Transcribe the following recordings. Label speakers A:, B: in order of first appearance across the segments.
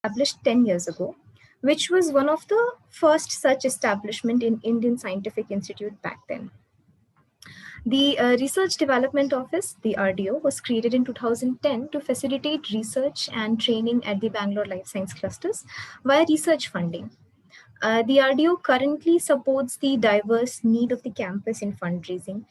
A: established 10 years ago, which was one of the first such establishment in Indian Scientific Institute back then. The Research Development Office, the RDO, was created in 2010 to facilitate research and training at the Bangalore Life Science clusters via research funding. The RDO currently supports the diverse need of the campus in fundraising,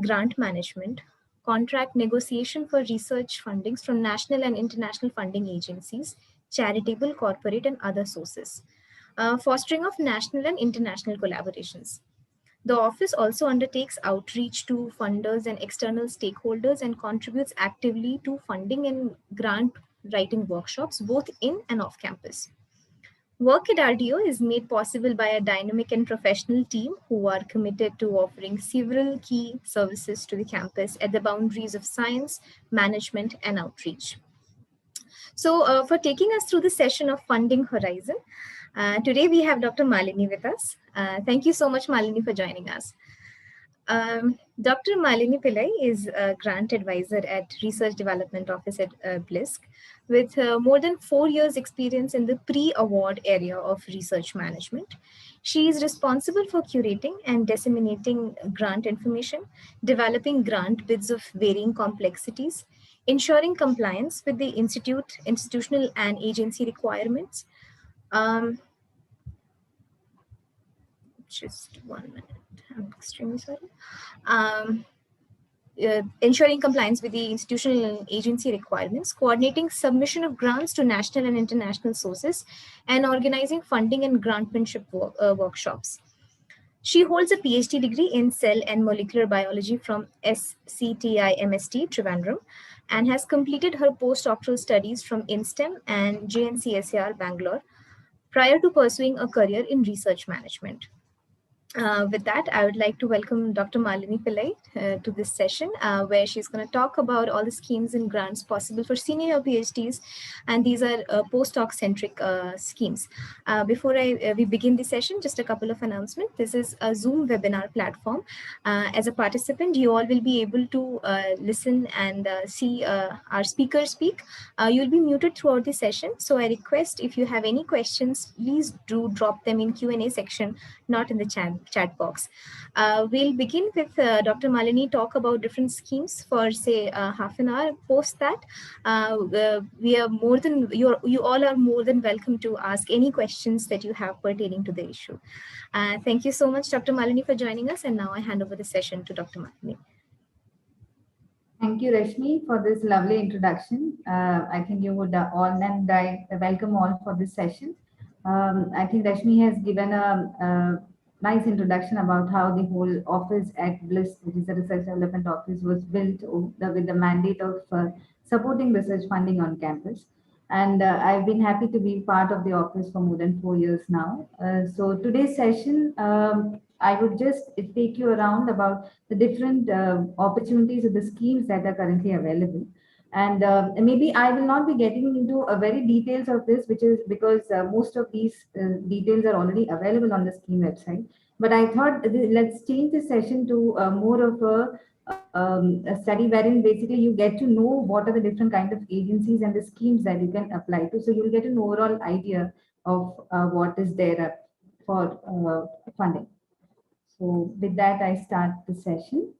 A: grant management, contract negotiation for research fundings from national and international funding agencies, charitable, corporate, and other sources, fostering of national and international collaborations. The office also undertakes outreach to funders and external stakeholders and contributes actively to funding and grant writing workshops, both in and off campus. Work at RDO is made possible by a dynamic and professional team who are committed to offering several key services to the campus at the boundaries of science, management, and outreach. So, for taking us through the session of Funding Horizon, today we have Dr. Malini with us. Thank you so much, Malini, for joining us. Dr. Malini Pillai is a grant advisor at Research Development Office at BLISC, with more than 4 years experience in the pre-award area of research management. She is responsible for curating and disseminating grant information, developing grant bids of varying complexities, ensuring compliance with the institutional and agency requirements. Just 1 minute, I'm extremely sorry. Ensuring compliance with the institutional and agency requirements, coordinating submission of grants to national and international sources, and organizing funding and grantmanship workshops. She holds a PhD degree in Cell and Molecular Biology from SCTI MST Trivandrum and has completed her postdoctoral studies from INSTEM and JNCSAR Bangalore prior to pursuing a career in research management. With that, I would like to welcome Dr. Malini Pillai to this session, where she's going to talk about all the schemes and grants possible for senior PhDs, and these are postdoc-centric schemes. Before we begin the session, just a couple of announcements. This is a Zoom webinar platform. As a participant, you all will be able to listen and see our speakers speak. You'll be muted throughout the session, so I request if you have any questions, please do drop them in Q&A section, not in the chat box. We'll begin with Dr. Malini talk about different schemes for say half an hour. Post that, we are more than you all are more than welcome to ask any questions that you have pertaining to the issue. Thank you so much, Dr. Malini, for joining us. And now I hand over the session to Dr. Malini.
B: Thank you, Rashmi, for this lovely introduction. I think you would all and I welcome all for this session. I think Rashmi has given a nice introduction about how the whole office at BLISC, which is the Research Development Office, was built with the mandate of supporting research funding on campus. And I've been happy to be part of the office for more than 4 years now. So today's session, I would just take you around about the different opportunities of the schemes that are currently available. And maybe I will not be getting into very details of this, which is because most of these details are already available on the scheme website. But I thought let's change the session to more of a study wherein basically you get to know what are the different kind of agencies and the schemes that you can apply to. So you'll get an overall idea of what is there for funding. So with that, I start the session.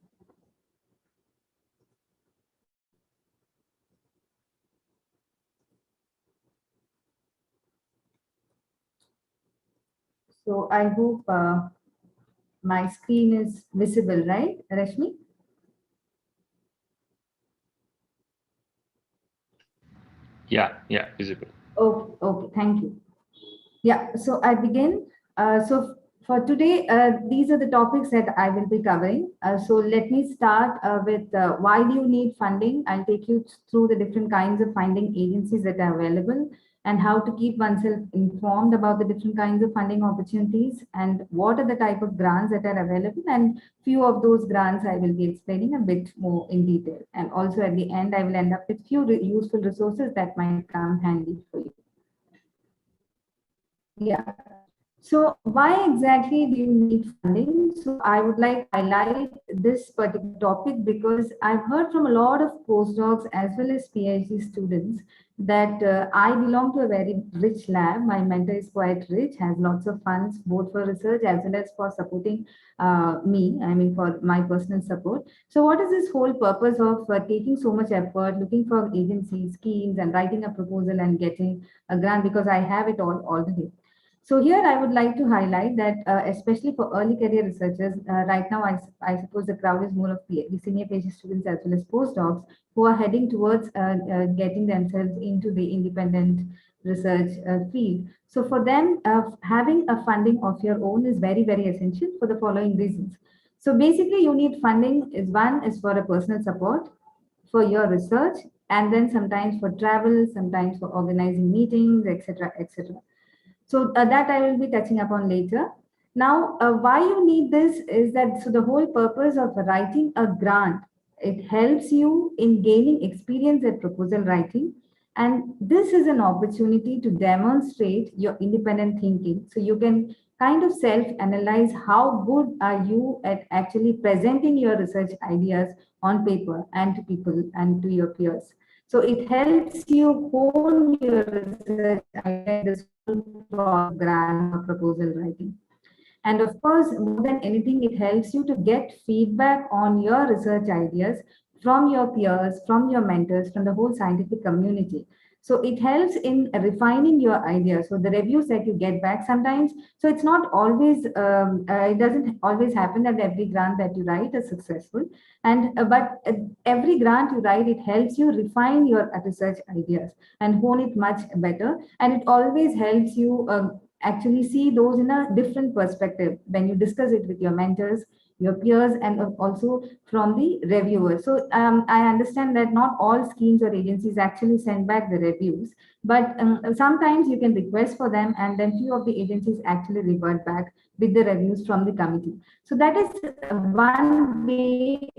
B: So I hope my screen is visible, right, Rashmi?
C: Yeah, visible.
B: Okay, thank you. Yeah, so I begin. So for today, these are the topics that I will be covering. So let me start with why do you need funding? I'll take you through the different kinds of funding agencies that are available and how to keep oneself informed about the different kinds of funding opportunities and what are the type of grants that are available. And few of those grants I will be explaining a bit more in detail. And also at the end, I will end up with few useful resources that might come handy for you. Yeah. So why exactly do you need funding? So I would like to highlight this particular topic because I've heard from a lot of postdocs as well as PhD students that I belong to a very rich lab. My mentor is quite rich, has lots of funds both for research as well as for supporting me, I mean for my personal support. So what is this whole purpose of taking so much effort, looking for agencies, schemes, and writing a proposal and getting a grant, because I have it all already. So here I would like to highlight that especially for early career researchers, right now I suppose the crowd is more of senior PhD students as well as postdocs who are heading towards getting themselves into the independent research field. So for them, having a funding of your own is very, very essential for the following reasons. So basically you need funding is one is for a personal support for your research, and then sometimes for travel, sometimes for organizing meetings, etc., etc. So that I will be touching upon later. Now, why you need this is that so the whole purpose of writing a grant, it helps you in gaining experience at proposal writing, and this is an opportunity to demonstrate your independent thinking. So you can kind of self-analyze how good are you at actually presenting your research ideas on paper and to people and to your peers. So it helps you hone your research idea, this grant or proposal writing. And of course, more than anything, it helps you to get feedback on your research ideas from your peers, from your mentors, from the whole scientific community. So it helps in refining your ideas. So the reviews that you get back sometimes, so it's not always, it doesn't always happen that every grant that you write is successful. And but every grant you write, it helps you refine your research ideas and hone it much better. And it always helps you actually see those in a different perspective when you discuss it with your mentors, your peers, and also from the reviewers. So I understand that not all schemes or agencies actually send back the reviews, but sometimes you can request for them, and then few of the agencies actually revert back with the reviews from the committee. So that is one way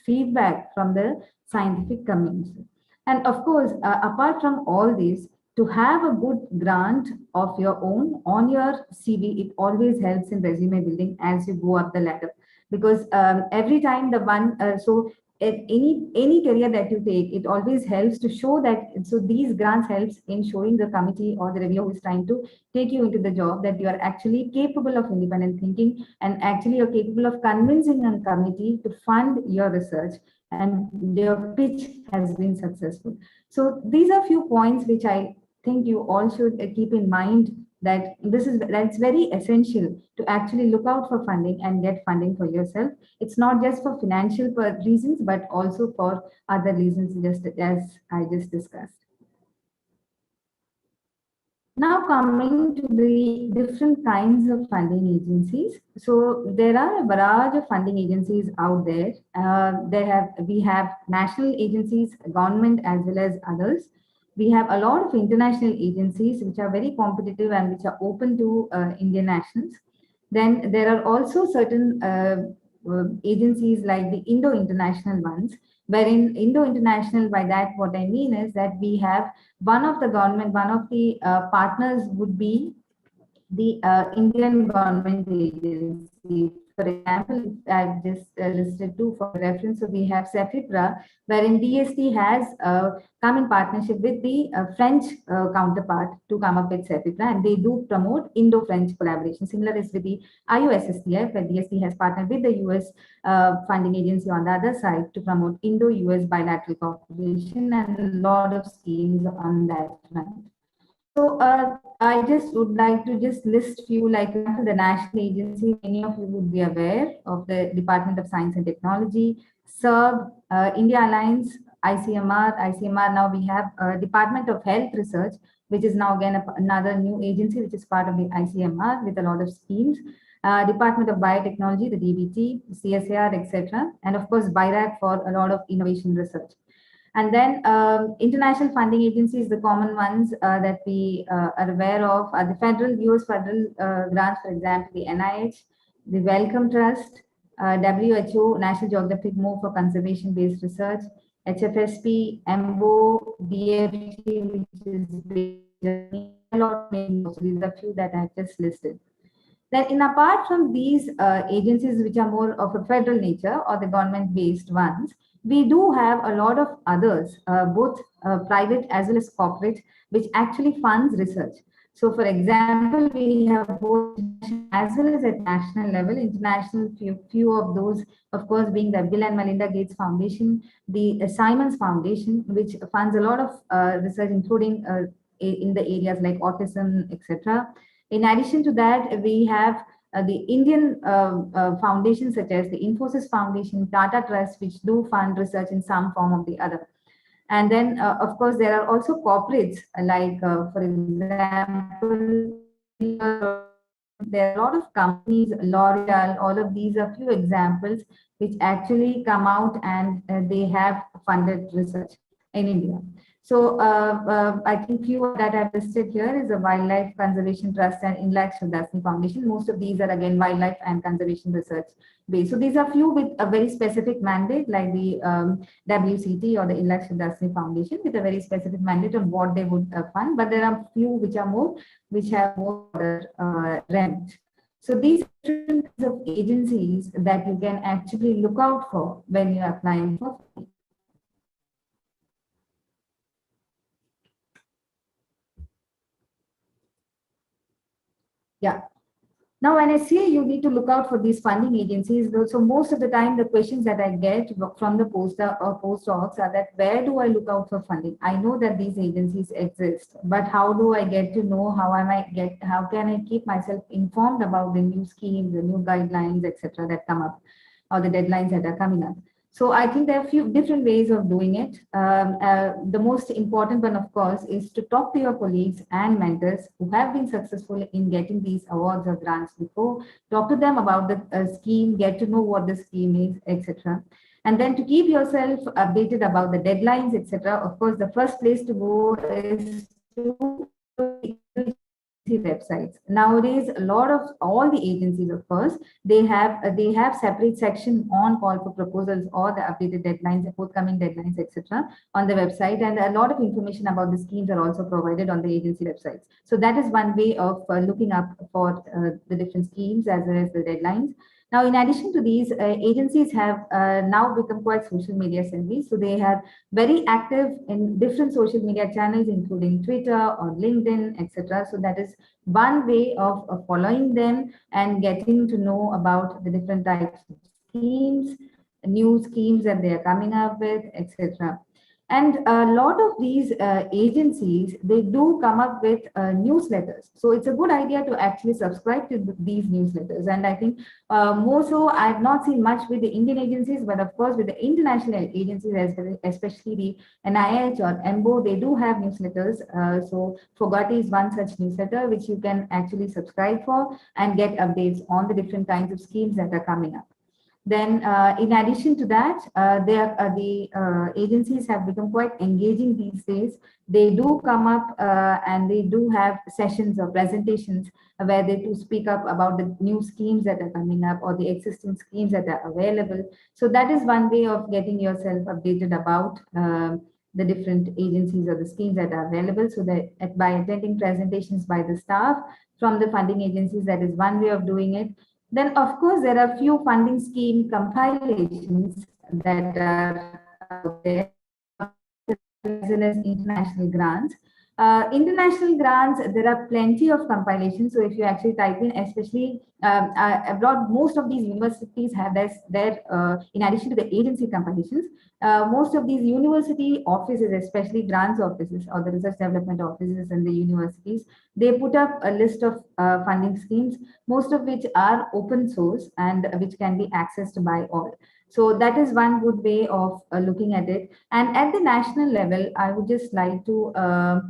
B: feedback from the scientific community. And of course, apart from all these, to have a good grant of your own on your CV, it always helps in resume building as you go up the ladder. Because every time the one, so at any career that you take, it always helps to show that. So these grants helps in showing the committee or the reviewer who is trying to take you into the job that you are actually capable of independent thinking, and actually you're capable of convincing a committee to fund your research, and your pitch has been successful. So these are few points which I think you all should keep in mind, that that's very essential to actually look out for funding and get funding for yourself. It's not just for financial reasons, but also for other reasons, just as I just discussed. Now coming to the different kinds of funding agencies. So there are a variety of funding agencies out there. We have national agencies, government as well as others. We have a lot of international agencies which are very competitive and which are open to Indian nationals. Then there are also certain agencies like the Indo-international ones, wherein Indo-international, by that what I mean is that we have one of the partners would be the Indian government agency. For example, I've just listed two for reference. So we have CEFIPRA, wherein DST has come in partnership with the French counterpart to come up with CEFIPRA, and they do promote Indo-French collaboration. Similar is with the IOSSTF, where DST has partnered with the US funding agency on the other side to promote Indo-US bilateral cooperation, and a lot of schemes on that front. So I just would like to just list few, like the national agency. Many of you would be aware of the Department of Science and Technology, SERB, India Alliance, ICMR. ICMR, now we have Department of Health Research, which is now again another new agency which is part of the ICMR with a lot of schemes. Department of Biotechnology, the DBT, CSIR, etc. And of course, BIRAC for a lot of innovation research. And then international funding agencies, the common ones that we are aware of are the US federal grants, for example, the NIH, the Wellcome Trust, WHO, National Geographic Move for Conservation-Based Research, HFSP, EMBO, DFT, which is a lot of names. These are few that I have just listed. Then in apart from these agencies which are more of a federal nature or the government-based ones, we do have a lot of others, both private as well as corporate, which actually funds research. So for example, we have both as well as at national level, international few of those, of course, being the Bill and Melinda Gates Foundation, the Simons Foundation, which funds a lot of research, including in the areas like autism, etc. In addition to that, we have the Indian foundations such as the Infosys Foundation, Tata Trust, which do fund research in some form or the other. And then, of course, there are also corporates like, for example, there are a lot of companies, L'Oreal, all of these are few examples which actually come out and they have funded research in India. So I think few that I've listed here is the Wildlife Conservation Trust and Inlak Shivdasani Foundation. Most of these are again wildlife and conservation research based. So these are few with a very specific mandate, like the WCT or the Inlak Shivdasani Foundation, with a very specific mandate on what they would fund. But there are few which are more, which have more remit. So these different kinds of agencies that you can actually look out for when you're applying for funding. Yeah. Now, when I say you need to look out for these funding agencies, so most of the time, the questions that I get from the postdocs are that, where do I look out for funding? I know that these agencies exist, but how do I get to know? How can I keep myself informed about the new schemes, the new guidelines, etc., that come up, or the deadlines that are coming up? So I think there are a few different ways of doing it. The most important one, of course, is to talk to your colleagues and mentors who have been successful in getting these awards or grants before. Talk to them about the scheme, get to know what the scheme is, etc. And then to keep yourself updated about the deadlines, etc. Of course, the first place to go is to websites. Nowadays, a lot of all the agencies, of course, they have separate section on call for proposals or the updated deadlines, the forthcoming deadlines, etc. on the website, and a lot of information about the schemes are also provided on the agency websites. So that is one way of looking up for the different schemes as well as the deadlines. Now, in addition to these, agencies have now become quite social media savvy. So they are very active in different social media channels, including Twitter or LinkedIn, etc. So that is one way of following them and getting to know about the different types of schemes, new schemes that they are coming up with, etc. And a lot of these agencies, they do come up with newsletters. So it's a good idea to actually subscribe to these newsletters. And I think more so, I've not seen much with the Indian agencies, but of course with the international agencies, especially the NIH or EMBO, they do have newsletters. So Fogati is one such newsletter which you can actually subscribe for and get updates on the different kinds of schemes that are coming up. Then, in addition to that, the agencies have become quite engaging these days. They do come up and they do have sessions or presentations where they do speak up about the new schemes that are coming up or the existing schemes that are available. So that is one way of getting yourself updated about the different agencies or the schemes that are available. So that by attending presentations by the staff from the funding agencies, that is one way of doing it. Then, of course, there are few funding scheme compilations that are out there, as well as international grants. International grants, there are plenty of compilations. So if you actually type in, especially abroad, most of these universities have in addition to the agency compilations, most of these university offices, especially grants offices or the research development offices in the universities, they put up a list of funding schemes, most of which are open source and which can be accessed by all. So that is one good way of looking at it. And at the national level, I would just like to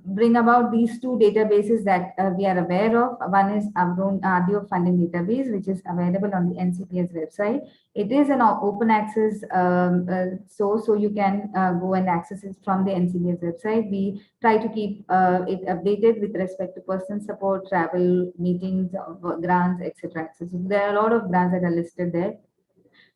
B: bring about these two databases that we are aware of. One is ARDIO funding database, which is available on the NCPS website. It is an open access source, so you can go and access it from the NCPS website. We try to keep it updated with respect to person support, travel, meetings, grants, etc. So there are a lot of grants that are listed there.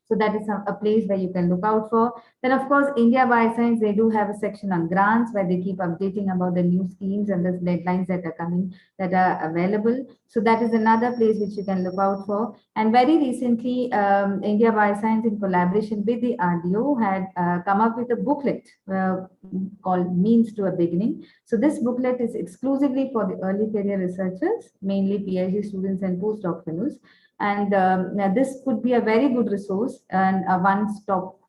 B: So that is a place where you can look out for. Then, of course, India Bioscience, they do have a section on grants where they keep updating about the new schemes and the deadlines that are coming, that are available. So that is another place which you can look out for. And very recently, India Bioscience, in collaboration with the RDO, had come up with a booklet called Means to a Beginning. So this booklet is exclusively for the early career researchers, mainly PhD students and postdoc fellows. And now this could be a very good resource and a one-stop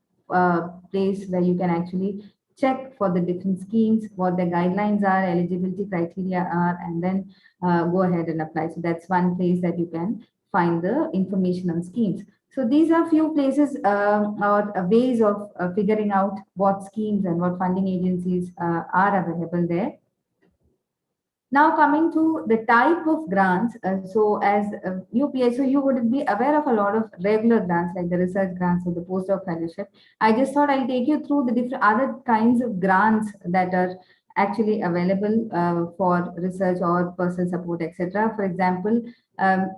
B: place where you can actually check for the different schemes, what the guidelines are, eligibility criteria are, and then go ahead and apply. So that's one place that you can find the information on schemes. So these are few places or ways of figuring out what schemes and what funding agencies are available there. Now coming to the type of grants, so as UPI, so you would be aware of a lot of regular grants like the research grants or the postdoc fellowship. I just thought I'll take you through the different other kinds of grants that are actually available for research or personal support, etc. For example,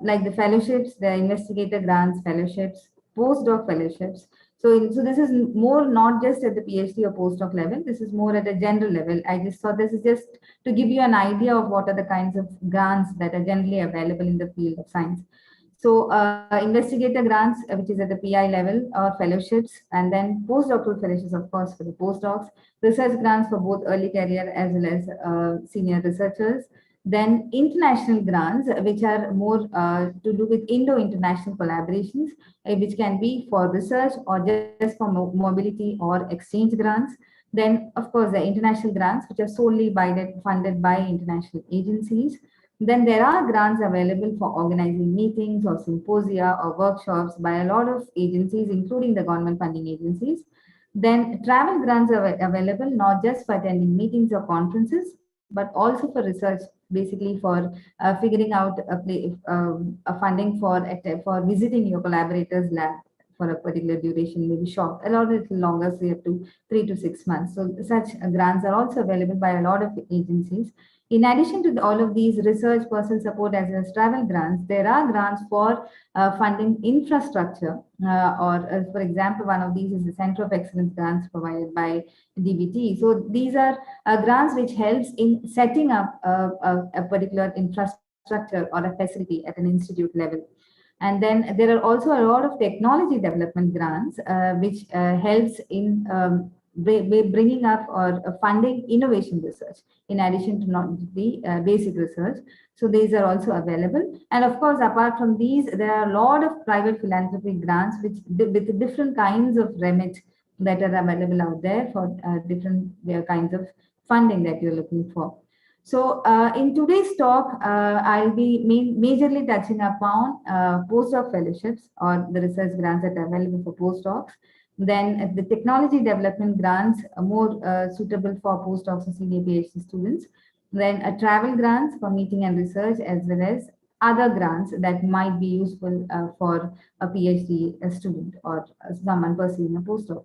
B: like the fellowships, the investigator grants, fellowships, postdoc fellowships. So this is more not just at the PhD or postdoc level. This is more at a general level. I just thought this is just to give you an idea of what are the kinds of grants that are generally available in the field of science. So investigator grants, which is at the PI level, or fellowships, and then postdoctoral fellowships, of course, for the postdocs, research grants for both early career as well as senior researchers. Then international grants, which are more to do with Indo-international collaborations, which can be for research or just for mobility or exchange grants. Then, of course, the international grants, which are solely funded by international agencies. Then there are grants available for organizing meetings or symposia or workshops by a lot of agencies, including the government funding agencies. Then travel grants are available not just for attending meetings or conferences, but also for research, basically for figuring out a funding for visiting your collaborators' lab for a particular duration, maybe short, a little longer, say up to 3 to 6 months. So such grants are also available by a lot of agencies. In addition to all of these research, personal support, as well as travel grants, there are grants for funding infrastructure. For example, one of these is the Center of Excellence grants provided by DBT. So these are grants which helps in setting up a particular infrastructure or a facility at an institute level. And then there are also a lot of technology development grants, which helps in bringing up or funding innovation research in addition to not the basic research. So these are also available. And of course, apart from these, there are a lot of private philanthropic grants with different kinds of remit that are available out there for different kinds of funding that you're looking for. So in today's talk, I'll be majorly touching upon postdoc fellowships or the research grants that are available for postdocs. Then the technology development grants are more suitable for postdocs and senior PhD students. Then travel grants for meeting and research, as well as other grants that might be useful for a PhD student or someone pursuing a postdoc.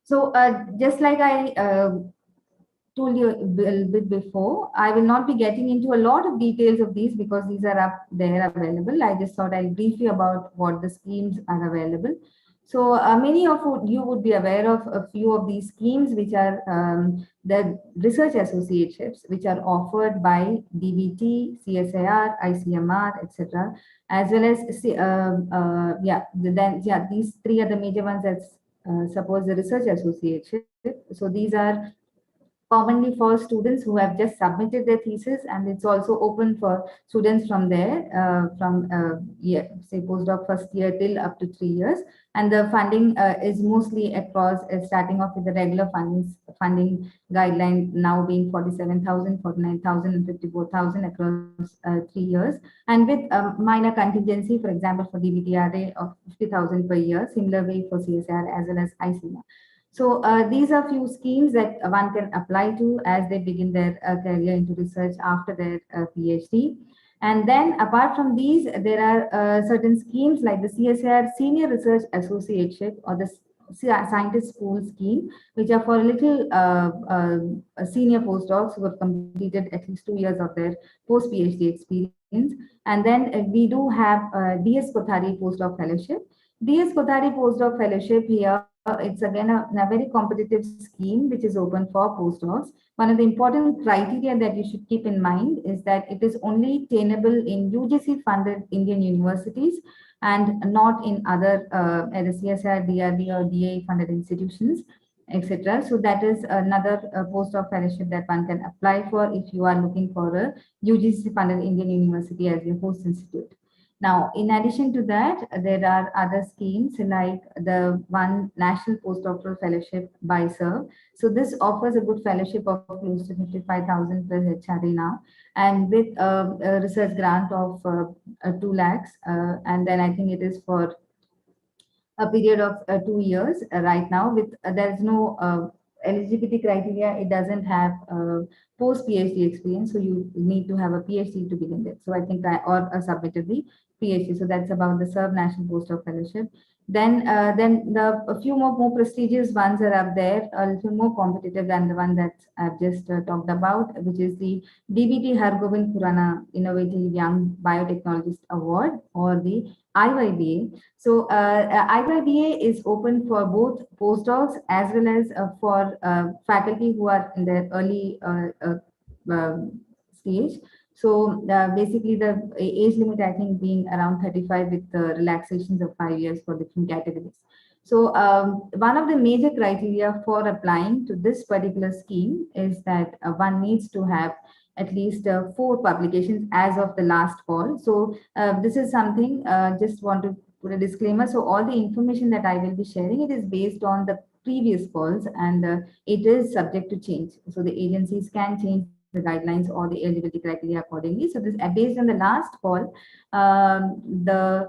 B: So just like I told you a little bit before, I will not be getting into a lot of details of these because these are up there available. I just thought I'll brief you about what the schemes are available. So many of you would be aware of a few of these schemes, which are the research associateships, which are offered by DBT, CSIR, ICMR, etc., as well as these three are the major ones that suppose the research associateship. So these are commonly for students who have just submitted their thesis, and it's also open for students from there, say postdoc first year till up to 3 years. And the funding is mostly across, starting off with the regular funding guideline now being 47,000, 49,000, and 54,000 across 3 years, and with minor contingency, for example, for DBTRA of 50,000 per year, similar way for CSIR as well as ICMR. So these are few schemes that one can apply to as they begin their career into research after their PhD. And then apart from these, there are certain schemes like the CSIR Senior Research Associateship or the Scientist School Scheme, which are for little senior postdocs who have completed at least 2 years of their post-PhD experience. And then we do have DS Kothari Postdoc Fellowship, DS Kothari Postdoc Fellowship here, it's again a very competitive scheme which is open for postdocs. One of the important criteria that you should keep in mind is that it is only attainable in UGC funded Indian universities and not in other either CSR, DRD or DA funded institutions, etc. So that is another postdoc fellowship that one can apply for if you are looking for a UGC funded Indian university as your host institute. Now, in addition to that, there are other schemes like the one National Postdoctoral Fellowship by SERV. So this offers a good fellowship of close to 55,000 plus HRA now, and with a research grant of 2 lakhs. And then I think it is for a period of 2 years right now. With there is no eligibility criteria. It doesn't have post PhD experience, so you need to have a PhD to begin with. So I think or submitted the PhD. So that's about the SERV National Postdoc Fellowship. Then a few more prestigious ones are up there, a little more competitive than the one that I've just talked about, which is the DBT Hargobind Khurana Innovative Young Biotechnologist Award, or the IYBA. So IYBA is open for both postdocs as well as for faculty who are in their early stage. So basically the age limit, I think, being around 35 with relaxations of 5 years for different categories. So one of the major criteria for applying to this particular scheme is that one needs to have at least 4 publications as of the last call. So this is something, just want to put a disclaimer. So all the information that I will be sharing, it is based on the previous calls, and it is subject to change. So the agencies can change the guidelines or the eligibility criteria accordingly. So this based on the last call, the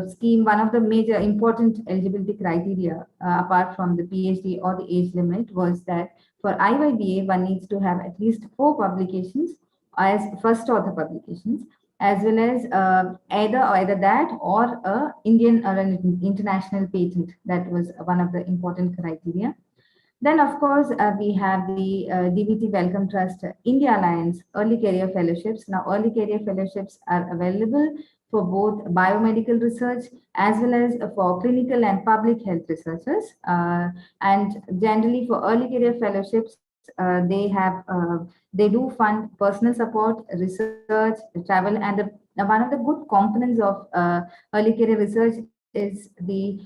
B: scheme, one of the major important eligibility criteria apart from the PhD or the age limit was that for IYBA, one needs to have at least 4 publications as first author publications, as well as either that or a Indian or an international patent. That was one of the important criteria. Then, of course, we have the DBT Wellcome Trust India Alliance Early Career Fellowships. Now, early career fellowships are available for both biomedical research as well as for clinical and public health researchers. And generally, for early career fellowships, they do fund personal support, research, travel, and one of the good components of early career research is the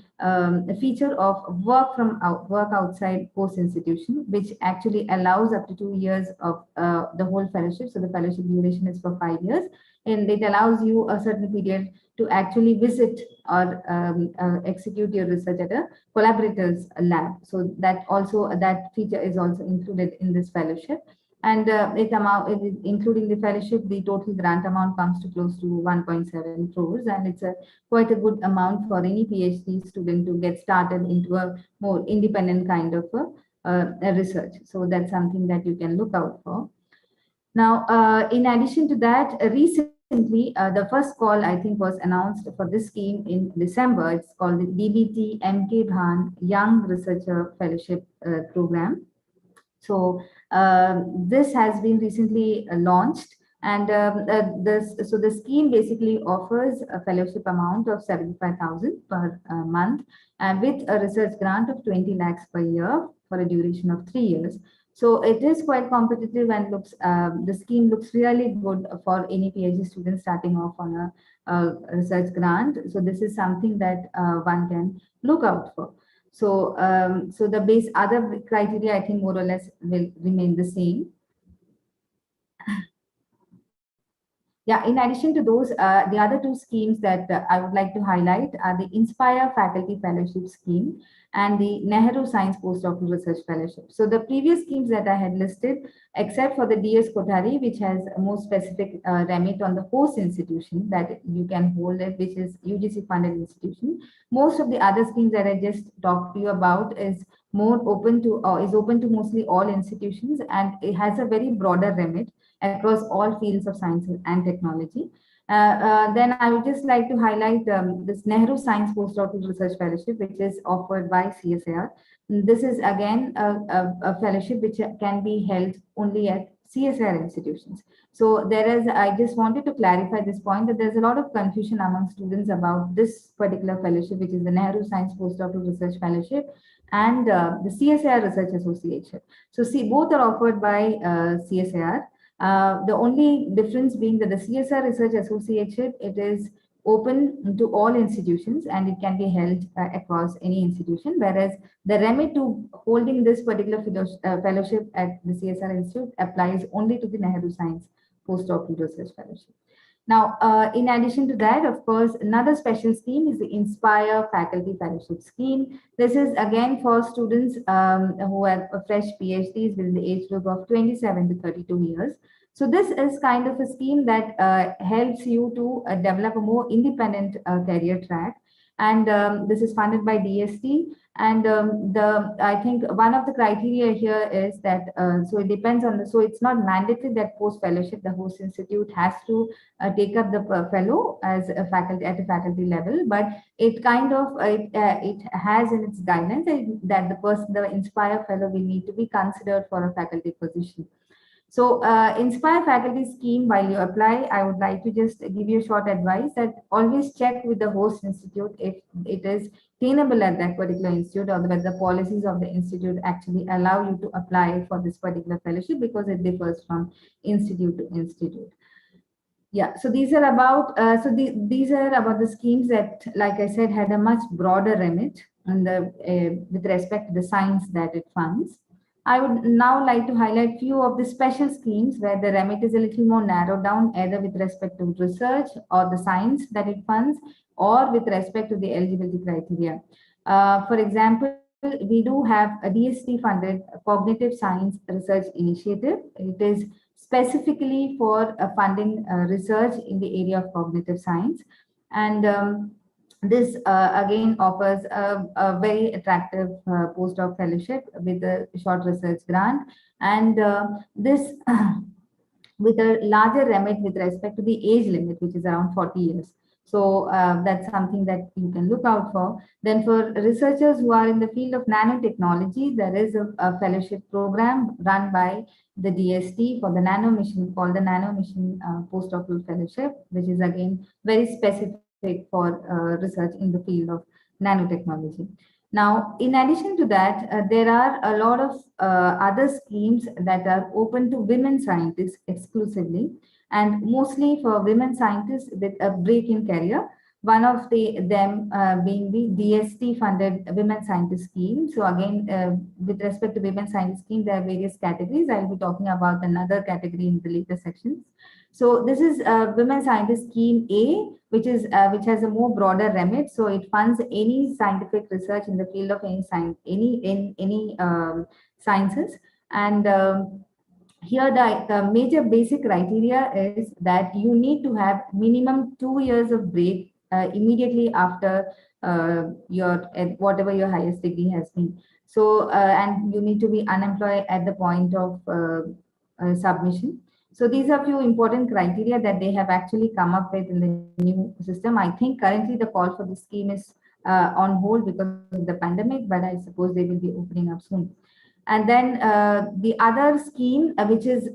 B: feature of work outside post institution, which actually allows up to 2 years of the whole fellowship. So the fellowship duration is for 5 years, and it allows you a certain period to actually visit or execute your research at a collaborator's lab. So that feature is also included in this fellowship. And including the fellowship, the total grant amount comes to close to 1.7 crores, and it's quite a good amount for any PhD student to get started into a more independent kind of a research. So that's something that you can look out for. Now, in addition to that, recently, the first call, I think, was announced for this scheme in December. It's called the DBT MK Bhan Young Researcher Fellowship Program. So this has been recently launched, and so the scheme basically offers a fellowship amount of 75,000 per month, and with a research grant of 20 lakhs per year for a duration of 3 years. So it is quite competitive, and the scheme looks really good for any PhD student starting off on a research grant. So this is something that one can look out for. So, so the other criteria, I think, more or less will remain the same. Yeah, in addition to those, the other 2 schemes that I would like to highlight are the Inspire Faculty Fellowship Scheme and the Nehru Science Postdoctoral Research Fellowship. So the previous schemes that I had listed, except for the DS Kothari, which has a more specific remit on the host institution that you can hold it, which is UGC funded institution. Most of the other schemes that I just talked to you about is open to mostly all institutions, and it has a very broader remit across all fields of science and technology. Then I would just like to highlight this Nehru Science Postdoctoral Research Fellowship, which is offered by CSIR. This is again a fellowship which can be held only at CSIR institutions. So I just wanted to clarify this point that there's a lot of confusion among students about this particular fellowship, which is the Nehru Science Postdoctoral Research Fellowship and the CSIR Research Association. So see, both are offered by CSIR. The only difference being that the CSIR Research Association, it is open to all institutions and it can be held across any institution, whereas the remit to holding this particular fellowship at the CSIR Institute applies only to the Nehru Science Postdoctoral Research Fellowship. Now, in addition to that, of course, another special scheme is the Inspire Faculty Fellowship Scheme. This is again for students who have a fresh PhDs within the age group of 27 to 32 years. So this is kind of a scheme that helps you to develop a more independent career track. And this is funded by DST. And I think one of the criteria here is that, so it depends on so it's not mandatory that post fellowship, the host institute has to take up the fellow as a faculty at a faculty level, but it kind of, it has in its guidelines that the Inspire fellow will need to be considered for a faculty position. So Inspire Faculty Scheme, while you apply, I would like to just give you a short advice that always check with the host institute if it is attainable at that particular institute, or whether the policies of the institute actually allow you to apply for this particular fellowship, because it differs from institute to institute. Yeah, so these are about these are about the schemes that, like I said, had a much broader remit and with respect to the science that it funds. I would now like to highlight few of the special schemes where the remit is a little more narrowed down, either with respect to research or the science that it funds, or with respect to the eligibility criteria. For example, we do have a DST funded Cognitive Science Research Initiative. It is specifically for funding research in the area of cognitive science. And this again offers a very attractive postdoc fellowship with a short research grant, and this with a larger remit with respect to the age limit, which is around 40 years. So that's something that you can look out for. Then for researchers who are in the field of nanotechnology, there is a fellowship program run by the DST for the nano mission called the Nano Mission Postdoctoral Fellowship, which is again very specific for research in the field of nanotechnology. Now, in addition to that, there are a lot of other schemes that are open to women scientists exclusively, and mostly for women scientists with a break in career. One of them being the DST funded Women Scientist Scheme. So again, with respect to Women Scientist Scheme, there are various categories. I'll be talking about another category in the later sections. So this is Women Scientist Scheme A, which has a more broader remit. So it funds any scientific research in the field of any science, any sciences. And here the major basic criteria is that you need to have minimum 2 years of break immediately after whatever your highest degree has been. So and you need to be unemployed at the point of submission. So these are few important criteria that they have actually come up with in the new system. I think currently the call for the scheme is on hold because of the pandemic, but I suppose they will be opening up soon. And then the other scheme, which is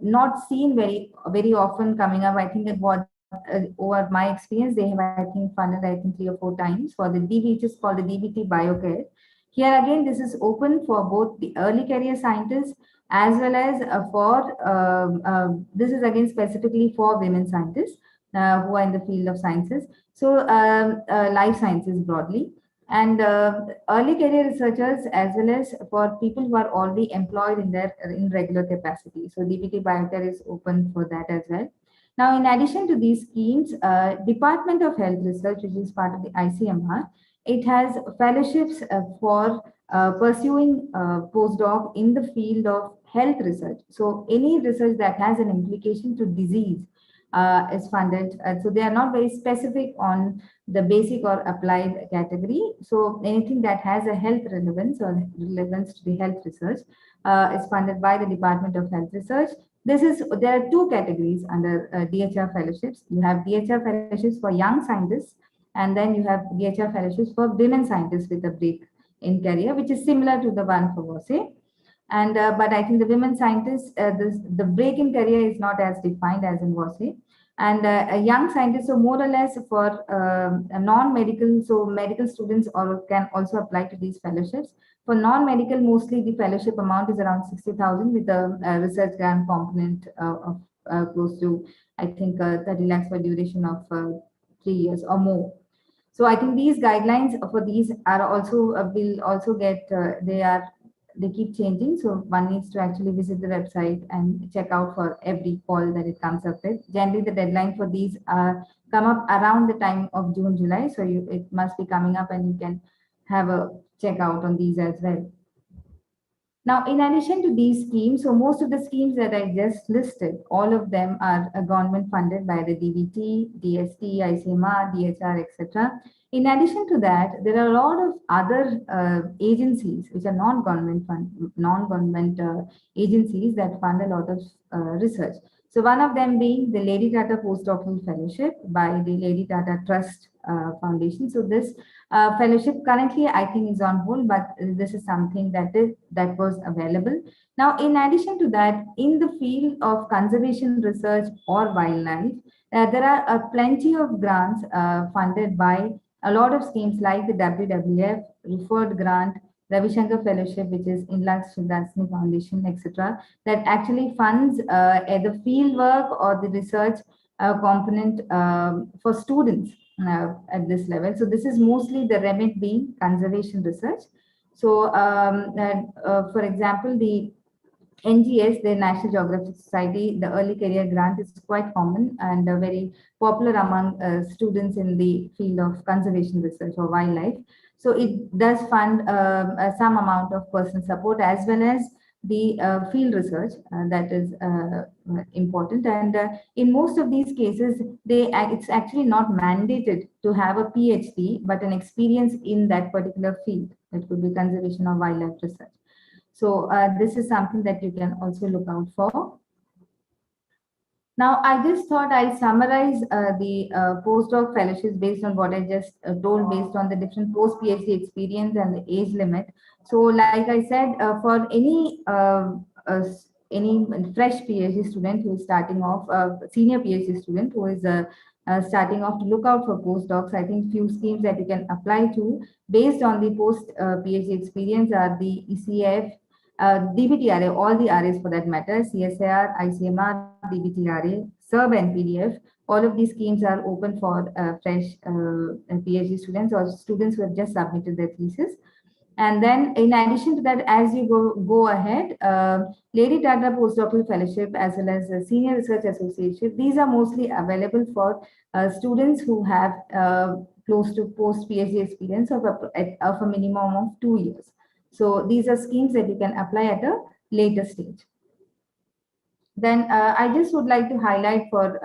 B: not seen very often coming up, I think that over my experience, they have, I think, funded, 3 or 4 times for the DB, which is called the DBT BioCare. Here again, this is open for both the early career scientists as well as this is again specifically for women scientists who are in the field of sciences. So life sciences broadly. And early career researchers, as well as for people who are already employed in regular capacity. So DBT BioCare is open for that as well. Now, in addition to these schemes, Department of Health Research, which is part of the ICMR, it has fellowships for pursuing postdoc in the field of health research. So any research that has an implication to disease is funded. So they are not very specific on the basic or applied category. So anything that has a health relevance or relevance to the health research is funded by the Department of Health Research. There are 2 categories under DHR fellowships. You have DHR fellowships for young scientists, and then you have DHR fellowships for women scientists with a break in career, which is similar to the one for WASE. And but I think the women scientists, the break in career is not as defined as in WASI. And a young scientist, so more or less for non-medical, so medical students or can also apply to these fellowships. For non-medical, mostly the fellowship amount is around 60,000 with a research grant component of close to, I think, 30 lakhs for duration of 3 years or more. So I think these guidelines for these are also will also get they keep changing. So one needs to actually visit the website and check out for every call that it comes up with. Generally, the deadline for these come up around the time of June, July. So it must be coming up, and you can have a check out on these as well. Now, in addition to these schemes, so most of the schemes that I just listed, all of them are government funded by the DBT, DST, ICMR, DHR, etc. In addition to that, there are a lot of other agencies which are non-government agencies that fund a lot of research. So one of them being the Lady Tata Postdoctoral Fellowship by the Lady Tata Trust Foundation. So this fellowship currently I think is on hold, but this is something that was available. Now, in addition to that, in the field of conservation research or wildlife, there are plenty of grants funded by a lot of schemes like the WWF, Referred Grant, Ravi Shankar Fellowship, which is Inlal Sridasani Foundation, etc., that actually funds either field work or the research component for students at this level. So this is mostly the remit being conservation research. So for example, the NGS, the National Geographic Society, the early career grant is quite common and very popular among students in the field of conservation research or wildlife. So it does fund some amount of personal support as well as the field research that is important. And in most of these cases, it's actually not mandated to have a PhD, but an experience in that particular field. It could be conservation or wildlife research. So this is something that you can also look out for. Now, I just thought I'll summarize the postdoc fellowships based on what I just told, based on the different post-PhD experience and the age limit. So like I said, for any fresh PhD student who is starting off, senior PhD student who is starting off, to look out for postdocs, I think few schemes that you can apply to based on the post-PhD experience are the ECF, DBT-RA, all the RAs for that matter, CSIR, ICMR, DBT-RA, SERB and PDF. All of these schemes are open for fresh PhD students or students who have just submitted their thesis. And then in addition to that, as you go ahead, Lady Tata Postdoctoral Fellowship as well as Senior Research Association, these are mostly available for students who have close to post-PhD experience of a minimum of 2 years. So these are schemes that you can apply at a later stage. Then I just would like to highlight for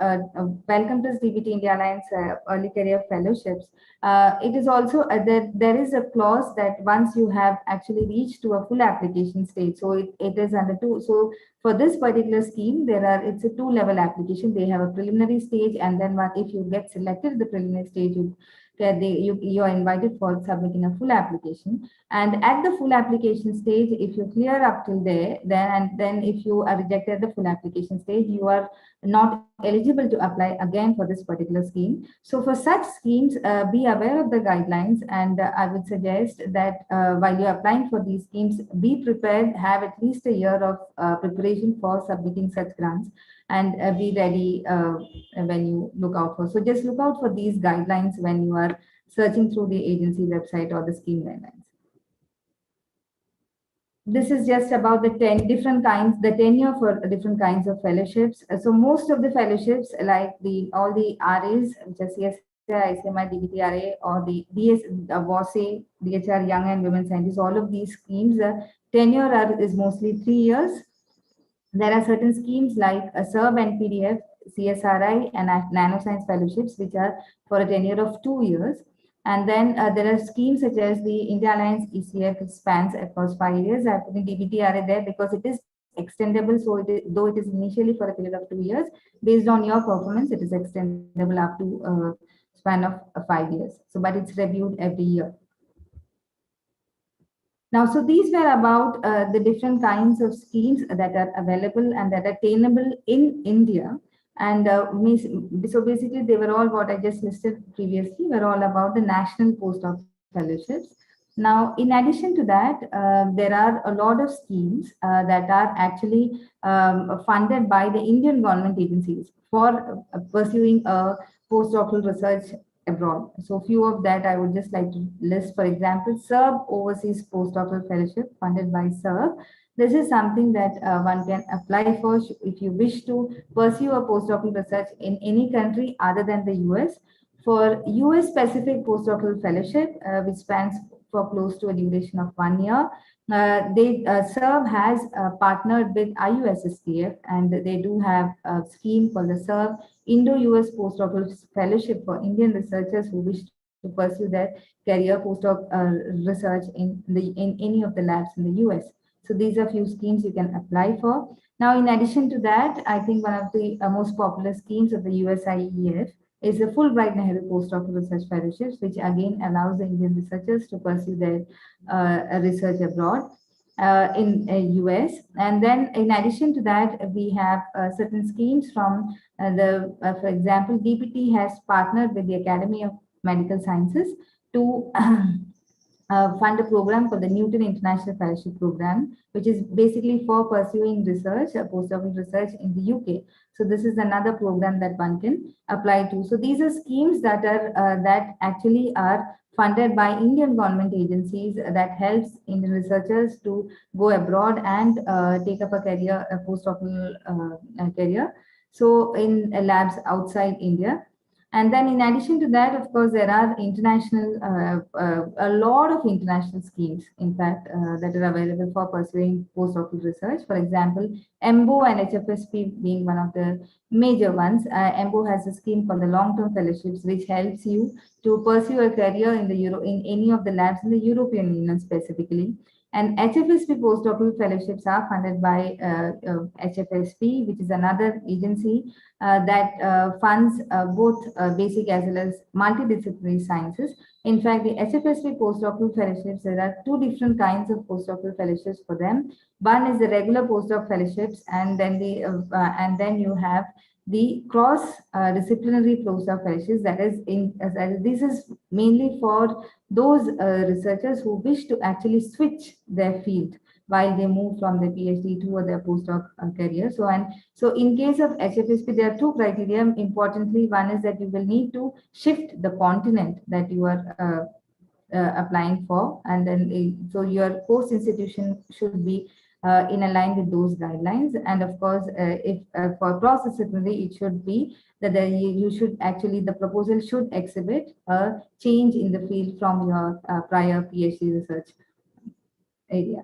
B: Wellcome to DBT India Alliance Early Career Fellowships. It is also, there is a clause that once you have actually reached to a full application stage, so it is under two. So for this particular scheme, it's a 2-level application. They have a preliminary stage, and then if you get selected at the preliminary stage, you are invited for submitting a full application. And at the full application stage, if you clear up till there, then if you are rejected at the full application stage, you are not eligible to apply again for this particular scheme. So for such schemes, be aware of the guidelines, and I would suggest that while you're applying for these schemes, be prepared, have at least a year of preparation for submitting such grants, and be ready when you look out for. So just look out for these guidelines when you are searching through the agency website or the scheme guidelines. This is just about the 10 different kinds, the tenure for different kinds of fellowships. So most of the fellowships, like all the RAs, which are CSIR, ICMR, DBT-RA, or the WASE, DHR, Young and Women Scientists, all of these schemes, tenure is mostly 3 years. There are certain schemes like SERB and PDF, CSRI, and Nanoscience Fellowships, which are for a tenure of 2 years. And then there are schemes such as the India Alliance ECF, which spans across 5 years. I put in DBT-RA there because it is extendable. So though it is initially for a period of 2 years, based on your performance, it is extendable up to a span of 5 years. So, but it's reviewed every year. Now, so these were about the different kinds of schemes that are available and that are attainable in India. And so basically, they were all what I just listed previously, were all about the National Postdoc Fellowships. Now, in addition to that, there are a lot of schemes that are actually funded by the Indian government agencies for pursuing a postdoctoral research abroad. So few of that I would just like to list. For example, SERB Overseas Postdoctoral Fellowship funded by SERB. This is something that one can apply for if you wish to pursue a postdoctoral research in any country other than the US. For US specific postdoctoral fellowship, which spans for close to a duration of 1 year, SERB has partnered with IUSSTF, and they do have a scheme called the SERB Indo-US Postdoctoral Fellowship for Indian researchers who wish to pursue their career postdoc research in any of the labs in the US. So these are few schemes you can apply for. Now, in addition to that, I think one of the most popular schemes of the USIEF is the Fulbright Nehru Postdoctoral Research Fellowships, which again allows the Indian researchers to pursue their research abroad in US. And then in addition to that, we have certain schemes from for example, DPT has partnered with the Academy of Medical Sciences to fund a program called the Newton International Fellowship Program, which is basically for pursuing research, postdoctoral research in the UK. So this is another program that one can apply to. So these are schemes that are that actually are funded by Indian government agencies that helps Indian researchers to go abroad and take up a career, a postdoctoral career. So in labs outside India. And then in addition to that, of course, there are international, a lot of international schemes, in fact, that are available for pursuing postdoctoral research. For example, EMBO and HFSP being one of the major ones. EMBO has a scheme called the long-term fellowships, which helps you to pursue a career in in any of the labs in the European Union specifically. And HFSP postdoctoral fellowships are funded by HFSP, which is another agency that funds both basic as well as multidisciplinary sciences. In fact, the HFSP postdoctoral fellowships, there are two different kinds of postdoctoral fellowships for them. One is the regular postdoc fellowships, and then you have the cross-disciplinary postdoc fellowships. That is, this is mainly for those researchers who wish to actually switch their field while they move from their PhD to their postdoc career. So in case of HFSP, there are two criteria. Importantly, one is that you will need to shift the continent that you are applying for, and then so your course institution should be in line with those guidelines. And of course, if for cross-disciplinary, it should be that you should actually, the proposal should exhibit a change in the field from your prior PhD research area.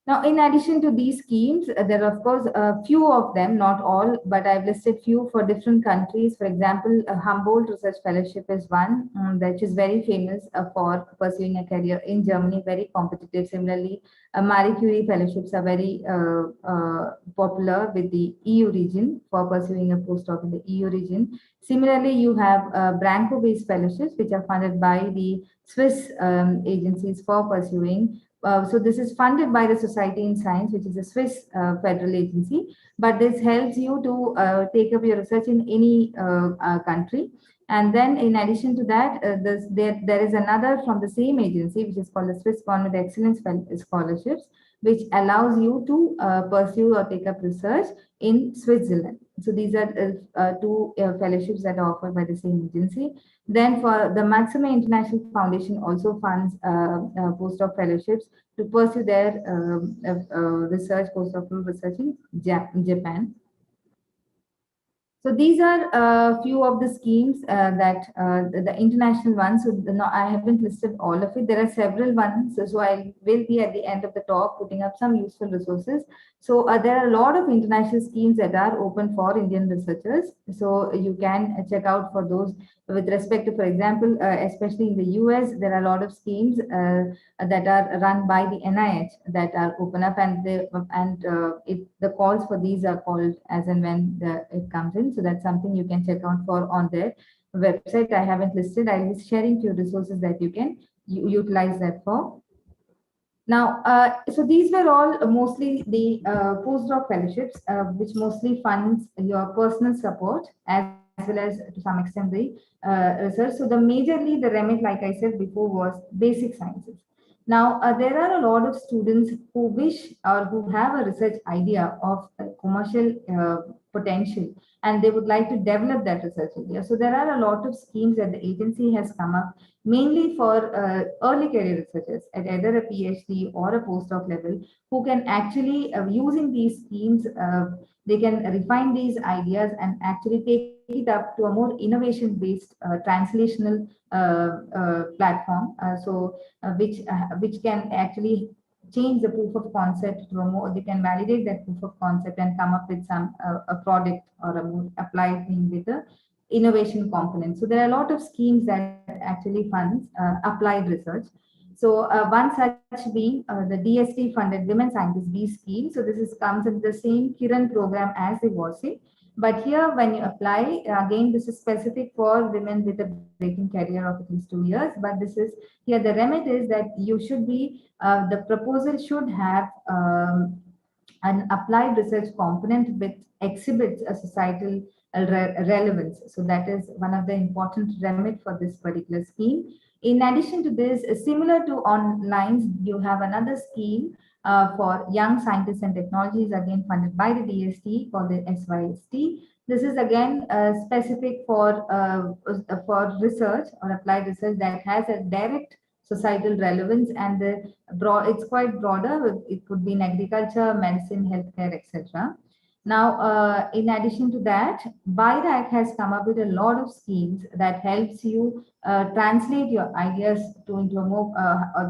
B: Now, in addition to these schemes, there are, of course, a few of them, not all, but I've listed few for different countries. For example, a Humboldt Research Fellowship is one that is very famous for pursuing a career in Germany, very competitive. Similarly, Marie Curie Fellowships are very popular with the EU region for pursuing a postdoc in the EU region. Similarly, you have Branco-based fellowships, which are funded by the Swiss agencies for pursuing. So this is funded by the Society in Science, which is a Swiss federal agency, but this helps you to take up your research in any country. And then in addition to that, there is another from the same agency, which is called the Swiss Government Excellence Scholarships, which allows you to pursue or take up research in Switzerland. So these are two fellowships that are offered by the same agency. Then for the Matsumae International Foundation also funds postdoc fellowships to pursue their research, postdoctoral research in Japan. So these are a few of the schemes that the international ones. So I haven't listed all of it. There are several ones. So I will be at the end of the talk putting up some useful resources. So there are a lot of international schemes that are open for Indian researchers. So you can check out for those with respect to, for example, especially in the US, there are a lot of schemes that are run by the NIH that are open up, and the calls for these are called as and when it comes in. So that's something you can check out for on their website. I haven't listed. I'll be sharing few resources that you can utilize that for. Now, so these were all mostly the postdoc fellowships, which mostly funds your personal support as well as to some extent the research. So the majorly the remit, like I said before, was basic sciences. Now, there are a lot of students who wish or who have a research idea of commercial potential, and they would like to develop that research idea. So there are a lot of schemes that the agency has come up mainly for early career researchers at either a PhD or a postdoc level, who can actually, using these schemes, they can refine these ideas and actually take it up to a more innovation-based translational platform. Which can actually change the proof of concept to a more, they can validate that proof of concept and come up with some a product or a more applied thing with a innovation component. So there are a lot of schemes that actually funds applied research. So one such being the DST funded Women Scientists B scheme. So this comes in the same Kiran program as the WASI. But here, when you apply, again, this is specific for women with a breaking career of at least 2 years. But this is here, the remit is that you should be, the proposal should have an applied research component which exhibits a societal relevance. So that is one of the important remit for this particular scheme. In addition to this, similar to online, you have another scheme for young scientists and technologies, again funded by the DST, called the SYST. This is again specific for research or applied research that has a direct societal relevance, and it's quite broader. It could be in agriculture, medicine, healthcare, etc. Now, in addition to that, BIRAC has come up with a lot of schemes that helps you translate your ideas into a more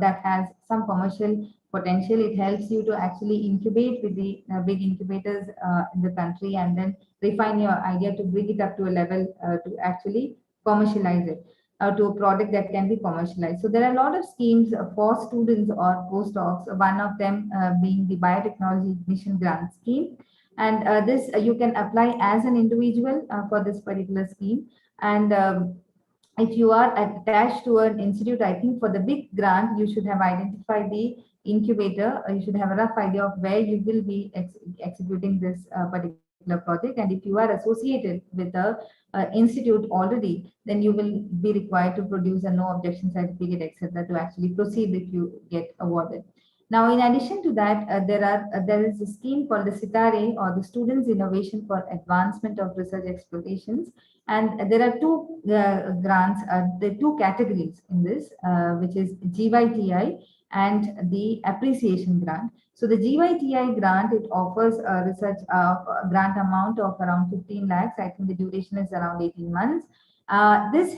B: that has some commercial potential. It helps you to actually incubate with the big incubators in the country, and then refine your idea to bring it up to a level to actually commercialize it. To a product that can be commercialized. So there are a lot of schemes for students or postdocs, one of them being the Biotechnology Ignition Grant Scheme. And this you can apply as an individual for this particular scheme. And if you are attached to an institute, I think for the big grant, you should have identified the incubator. You should have a rough idea of where you will be executing this particular project. And if you are associated with a institute already, then you will be required to produce a no objection certificate, etc., to actually proceed if you get awarded. Now, in addition to that, there is a scheme called the SITARE, or the Students Innovation for Advancement of Research Explorations. And there are two grants, there are two categories in this, which is GYTI and the Appreciation Grant. So the GYTI grant, it offers a research grant amount of around 15 lakhs. I think the duration is around 18 months. This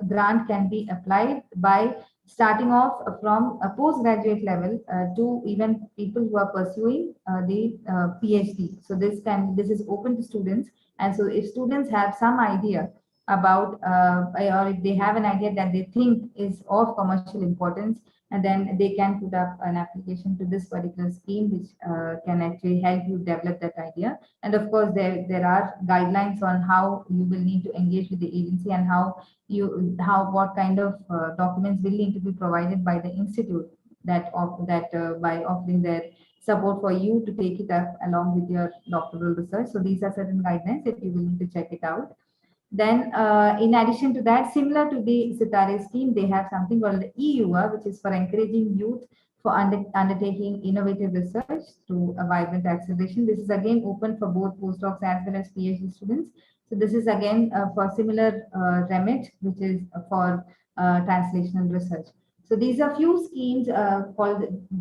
B: grant can be applied by starting off from a postgraduate level to even people who are pursuing the PhD. So this is open to students. And so if students have some idea about, or if they have an idea that they think is of commercial importance, and then they can put up an application to this particular scheme, which can actually help you develop that idea. And of course, there are guidelines on how you will need to engage with the agency, and what kind of documents will need to be provided by the institute by offering their support for you to take it up along with your doctoral research. So these are certain guidelines that you will need to check it out. Then, in addition to that, similar to the SITARE scheme, they have something called the EUA, which is for encouraging youth for undertaking innovative research through a vibrant acceleration. This is again open for both postdocs as well as PhD students. So this is again for similar remit, which is for translational research. So these are few schemes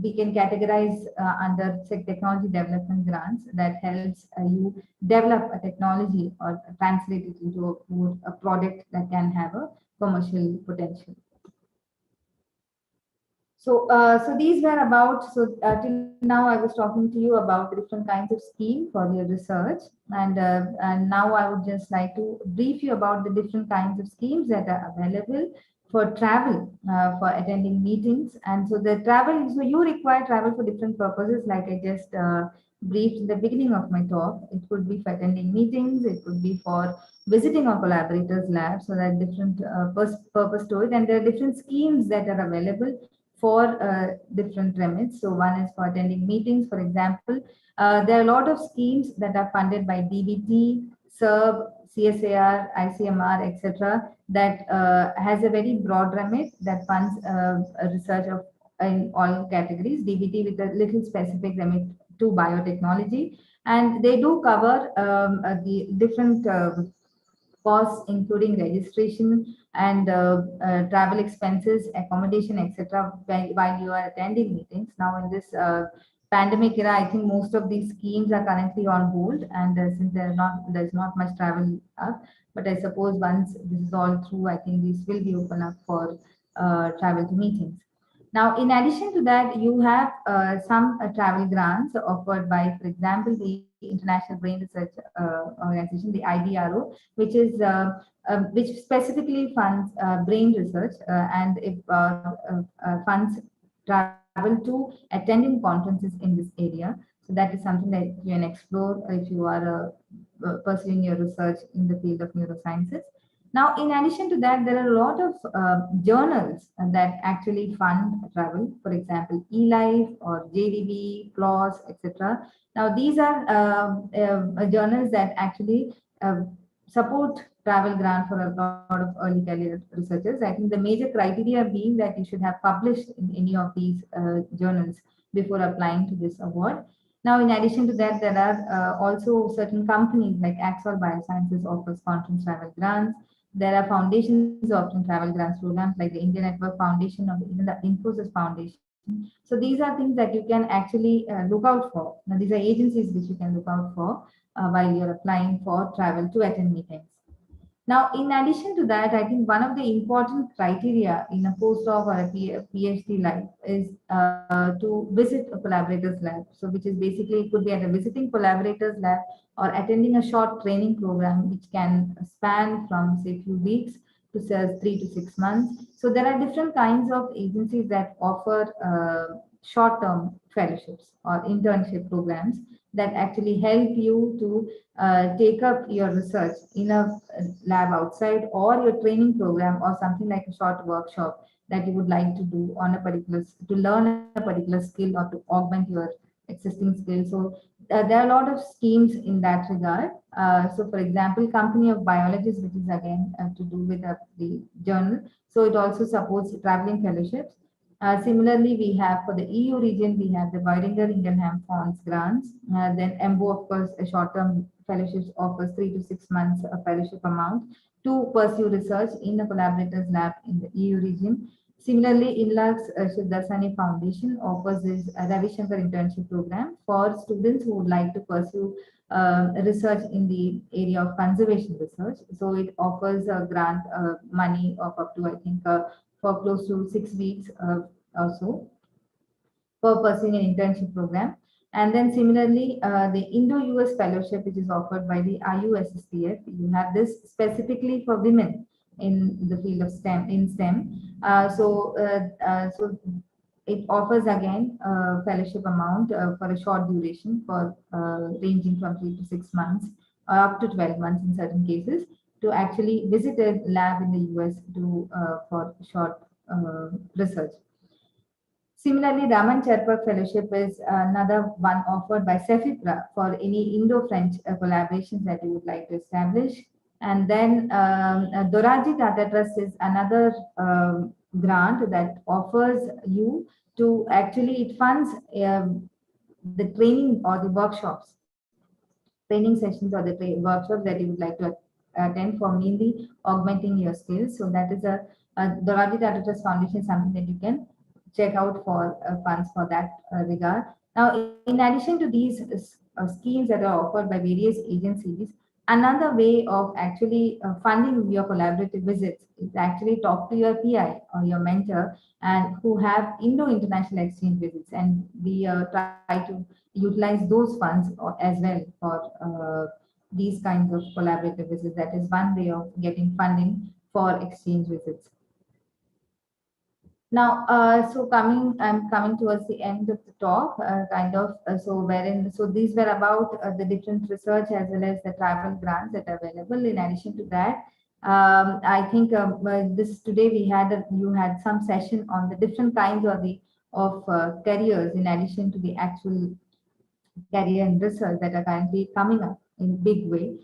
B: we can categorize under technology development grants that helps you develop a technology or translate it into a product that can have a commercial potential. So, these were about, till now I was talking to you about the different kinds of scheme for your research. And now I would just like to brief you about the different kinds of schemes that are available for travel, for attending meetings. And so the travel, so you require travel for different purposes, like I just briefed in the beginning of my talk. It could be for attending meetings, it could be for visiting our collaborators' labs, so that different purpose to it, and there are different schemes that are available for different remits. So one is for attending meetings, for example. There are a lot of schemes that are funded by DBT, SERB, CSAR, ICMR, etc., that has a very broad remit that funds research of in all categories. DBT with a little specific remit to biotechnology, and they do cover the different costs, including registration and travel expenses, accommodation, etc., while you are attending meetings. Now, in this pandemic era, I think most of these schemes are currently on hold, and since there's not much travel up. But I suppose once this is all through, I think these will be open up for travel to meetings. Now, in addition to that, you have some travel grants offered by, for example, the International Brain Research Organization, the IBRO, which specifically funds brain research and it funds travel to attending conferences in this area. So that is something that you can explore if you are pursuing your research in the field of neurosciences. Now, in addition to that, there are a lot of journals that actually fund travel. For example, eLife or JDB, PLOS, etc. Now, these are journals that actually support travel grant for a lot of early career researchers. I think the major criteria being that you should have published in any of these journals before applying to this award. Now, in addition to that, there are also certain companies like Axol Biosciences offers conference travel grants. There are foundations offering travel grants programs like the India Network Foundation or even the Infosys Foundation. So these are things that you can actually look out for. Now, these are agencies which you can look out for while you're applying for travel to attend meetings. Now, in addition to that, I think one of the important criteria in a postdoc or a PhD life is to visit a collaborator's lab. So, which is basically, it could be at a visiting collaborator's lab or attending a short training program, which can span from, say, few weeks to say 3 to 6 months. So, there are different kinds of agencies that offer short-term fellowships or internship programs that actually help you to take up your research in a lab outside or your training program or something like a short workshop that you would like to do on a particular, to learn a particular skill or to augment your existing skills. So there are a lot of schemes in that regard. So for example, Company of Biologists, which is again to do with the journal. So it also supports traveling fellowships. Similarly, we have for the EU region, we have the Boehringer Ingelheim Funds grants. Then EMBO, of course, a short-term fellowships offers 3 to 6 months a fellowship amount to pursue research in a collaborator's lab in the EU region. Similarly, INLAG's Shivdasani Foundation offers this Ravi Shankar internship program for students who would like to pursue research in the area of conservation research. So it offers a grant money of up to, I think, for close to 6 weeks or so for pursuing an internship program. And then similarly, the Indo-US Fellowship, which is offered by the IUSSTF, you have this specifically for women in the field of STEM. So it offers again a fellowship amount for a short duration for ranging from 3 to 6 months or up to 12 months in certain cases to actually visit a lab in the US to for short research. Similarly, Raman Cherpak Fellowship is another one offered by CEFIPRA for any Indo-French collaborations that you would like to establish. And then Doraji Tata Trust is another grant that offers you to actually, it funds the training or the workshops, training sessions or the workshops that you would like to attend for mainly augmenting your skills. So that is a Doraji Tata Trust Foundation, something that you can check out for funds for that regard. Now, in addition to these schemes that are offered by various agencies, another way of actually funding your collaborative visits is actually talk to your PI or your mentor and who have Indo-international exchange visits, and we try to utilize those funds as well for these kinds of collaborative visits. That is one way of getting funding for exchange visits. Now, I'm coming towards the end of the talk, so these were about the different research as well as the travel grants that are available. In addition to that, I think this today you had some session on the different kinds of careers in addition to the actual career and research that are currently coming up in big way.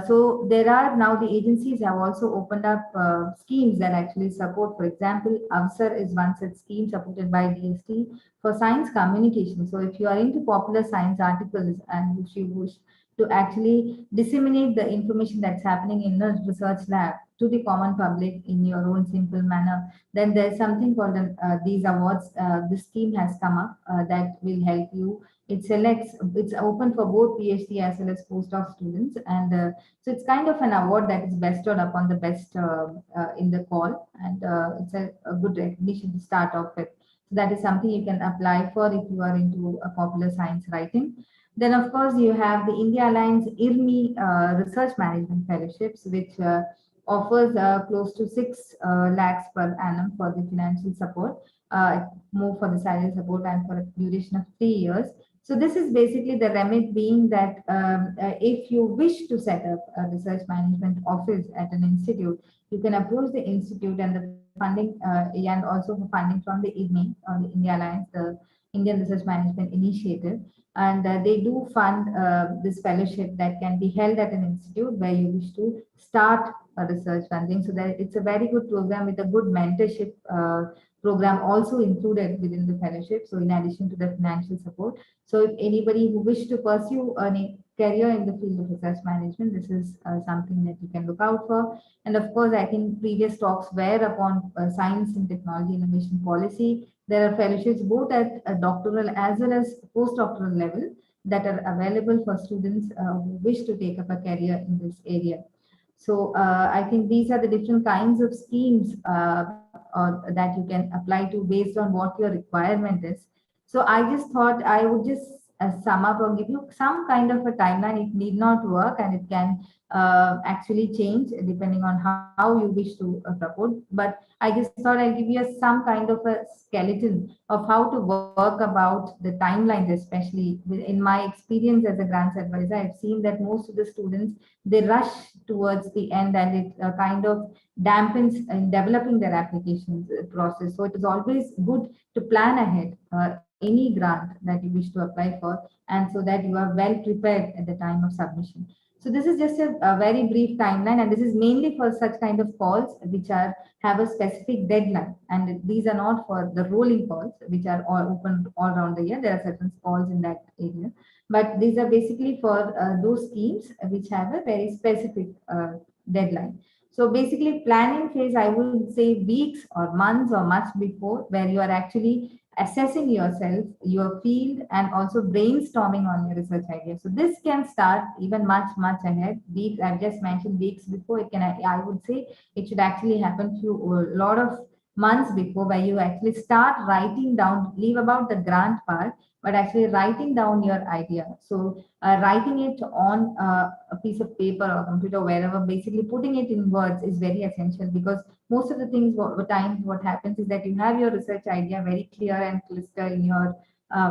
B: So there are now the agencies have also opened up schemes that actually support. For example, AVSAR is one such scheme supported by DST for science communication. So if you are into popular science articles and if you wish to actually disseminate the information that's happening in the research lab to the common public in your own simple manner, then there's something called these awards. This scheme has come up that will help you. It's open for both PhD as well as postdoc students. And so it's kind of an award that is bestowed upon the best in the call. And it's a good recognition to start off with. So that is something you can apply for if you are into a popular science writing. Then, of course, you have the India Alliance IRMI Research Management Fellowships, which offers close to 6 lakhs per annum for the financial support, more for the salary support, and for a duration of 3 years. So this is basically the remit being that if you wish to set up a research management office at an institute, you can approach the institute and the funding and also for funding from the IRMI or the India Alliance, the Indian Research Management Initiative. And they do fund this fellowship that can be held at an institute where you wish to start a research funding. So that it's a very good program with a good mentorship program also included within the fellowship. So in addition to the financial support, so if anybody who wish to pursue a career in the field of research management, this is something that you can look out for. And of course, I think previous talks were upon science and technology innovation policy. There are fellowships both at a doctoral as well as postdoctoral level that are available for students who wish to take up a career in this area. So I think these are the different kinds of schemes that you can apply to based on what your requirement is. So I just thought I would just sum up or give you some kind of a timeline. It need not work and it can actually change depending on how you wish to propose. But I just thought I'll give you some kind of a skeleton of how to work about the timelines, especially in my experience as a grants advisor. I've seen that most of the students, they rush towards the end and it kind of dampens in developing their applications process. So it is always good to plan ahead any grant that you wish to apply for, and so that you are well prepared at the time of submission. So this is just a very brief timeline, and this is mainly for such kind of calls which are have a specific deadline. And these are not for the rolling calls, which are all open all around the year. There are certain calls in that area, but these are basically for those schemes which have a very specific deadline. So basically, planning phase, I would say weeks or months or much before, where you are actually assessing yourself, your field, and also brainstorming on your research idea. So this can start even much ahead. Weeks, I've just mentioned weeks before. It can, I would say, it should actually happen to a lot of months before, where you actually start writing down. Leave about the grant part, but actually writing down your idea. So writing it on a piece of paper or computer, wherever, basically putting it in words is very essential, because most of the things what happens is that you have your research idea very clear and clear in your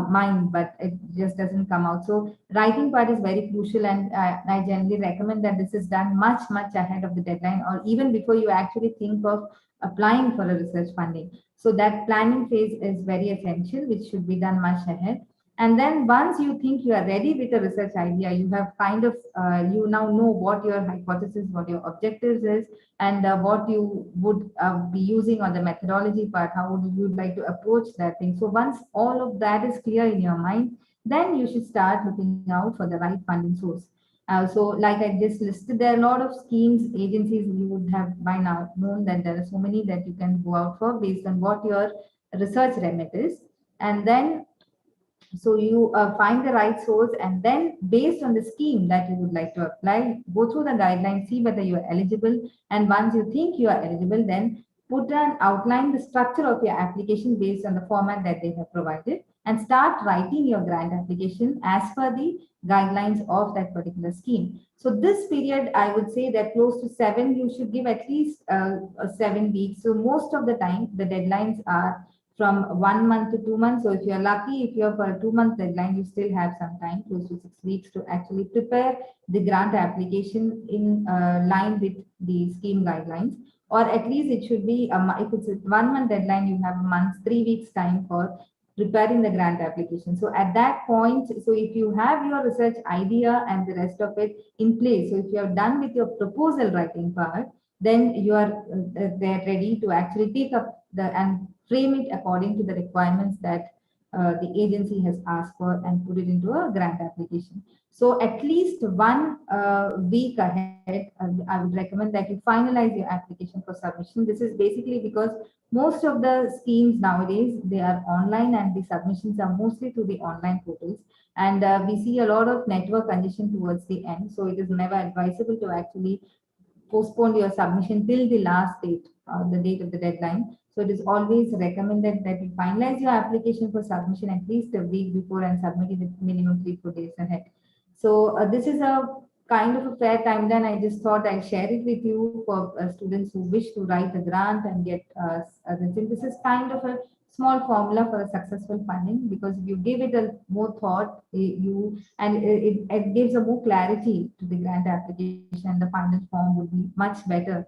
B: mind, but it just doesn't come out. So writing part is very crucial, and I generally recommend that this is done much ahead of the deadline, or even before you actually think of applying for a research funding. So that planning phase is very essential, which should be done much ahead. And then once you think you are ready with a research idea, you have kind of you now know what your hypothesis, what your objectives is, and what you would be using on the methodology part, how would you like to approach that thing. So once all of that is clear in your mind, then you should start looking out for the right funding source. So like I just listed, there are a lot of schemes, agencies. You would have by now known that there are so many that you can go out for based on what your research remit is. And then so you find the right source, and then based on the scheme that you would like to apply, go through the guidelines, see whether you are eligible. And once you think you are eligible, then put and outline the structure of your application based on the format that they have provided, and start writing your grant application as per the guidelines of that particular scheme. So this period, I would say that close to 7, you should give at least 7 weeks. So most of the time, the deadlines are from 1 month to 2 months. So if you're lucky, if you're for a 2 month deadline, you still have some time, close to 6 weeks, to actually prepare the grant application in line with the scheme guidelines. Or at least it should be, if it's a 1 month deadline, you have a month, 3 weeks time for preparing the grant application. So at that point, so if you have your research idea and the rest of it in place, so if you are done with your proposal writing part, then you are they're ready to actually take up the and frame it according to the requirements that the agency has asked for and put it into a grant application. So at least 1 week ahead, I would recommend that you finalize your application for submission. This is basically because most of the schemes nowadays, they are online and the submissions are mostly through the online portals. And we see a lot of network congestion towards the end. So it is never advisable to actually postpone your submission till the last date, the date of the deadline. So it is always recommended that you finalize your application for submission at least a week before and submit it minimum 3 4 days ahead. So this is a kind of a fair timeline. I just thought I'll share it with you for students who wish to write a grant and get this is kind of a small formula for a successful funding, because if you give it a more thought, it gives a more clarity to the grant application. The final form would be much better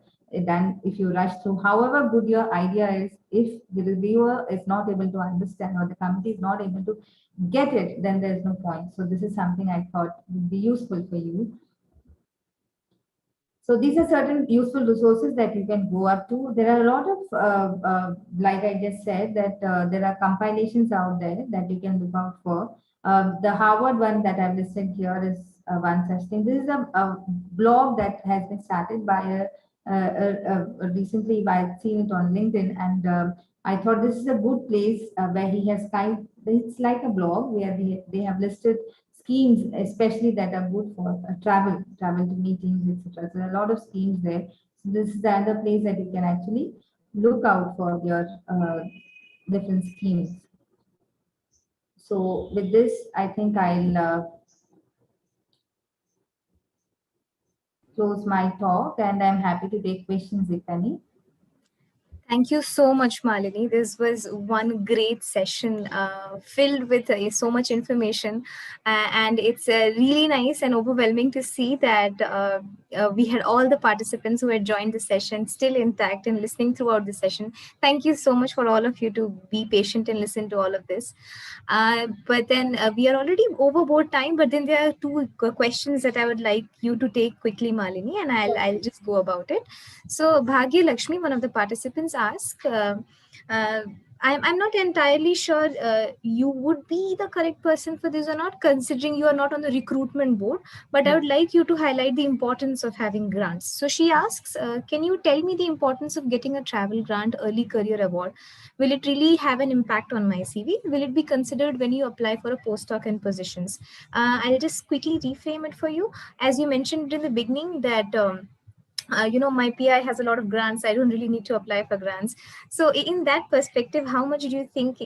B: than if you rush through. However good your idea is, if the reviewer is not able to understand or the committee is not able to get it, then there's no point. So this is something I thought would be useful for you. So these are certain useful resources that you can go up to. There are a lot of, like I just said, that there are compilations out there that you can look out for. The Harvard one that I've listed here is one such thing. This is a blog that has been started by recently by seen it on LinkedIn, and I thought this is a good place where he has it's like a blog where they have listed schemes, especially that are good for travel to meetings, etc. So there are a lot of schemes there. So this is the other place that you can actually look out for your different schemes. So with this, I think I'll close my talk, and I'm happy to take questions if any.
A: Thank you so much, Malini. This was one great session filled with so much information. And it's really nice and overwhelming to see that we had all the participants who had joined the session still intact and listening throughout the session. Thank you so much for all of you to be patient and listen to all of this. But then we are already overboard time, but then there are two questions that I would like you to take quickly, Malini, and I'll just go about it. So Bhagya Lakshmi, one of the participants, asked, I'm not entirely sure you would be the correct person for this or not, considering you are not on the recruitment board, but I would like you to highlight the importance of having grants. So she asks, can you tell me the importance of getting a travel grant early career award? Will it really have an impact on my CV? Will it be considered when you apply for a postdoc and positions? I'll just quickly reframe it for you. As you mentioned in the beginning that my PI has a lot of grants. I don't really need to apply for grants. So in that perspective, how much do you think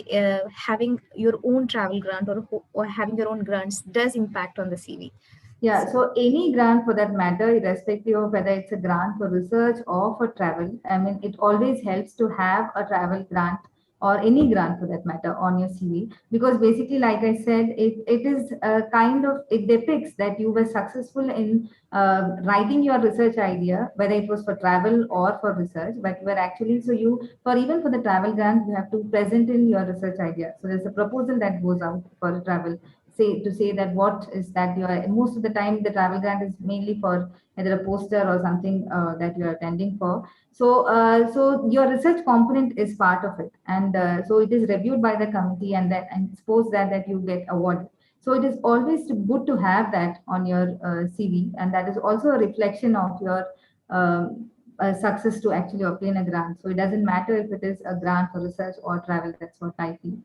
A: having your own travel grant or having your own grants does impact on the CV?
B: Yeah, so any grant for that matter, irrespective of whether it's a grant for research or for travel, I mean, it always helps to have a travel grant or any grant for that matter on your CV, because basically, like I said, it is a kind of, it depicts that you were successful in writing your research idea, whether it was for travel or for research, but you were actually, so you, for even for the travel grant, you have to present in your research idea. So there's a proposal that goes out for travel, say that what is that you are, most of the time the travel grant is mainly for either a poster or something that you are attending for. So your research component is part of it, and so it is reviewed by the committee, and suppose that you get awarded. So it is always good to have that on your CV, and that is also a reflection of your success to actually obtain a grant. So it doesn't matter if it is a grant for research or travel. That's what I feel.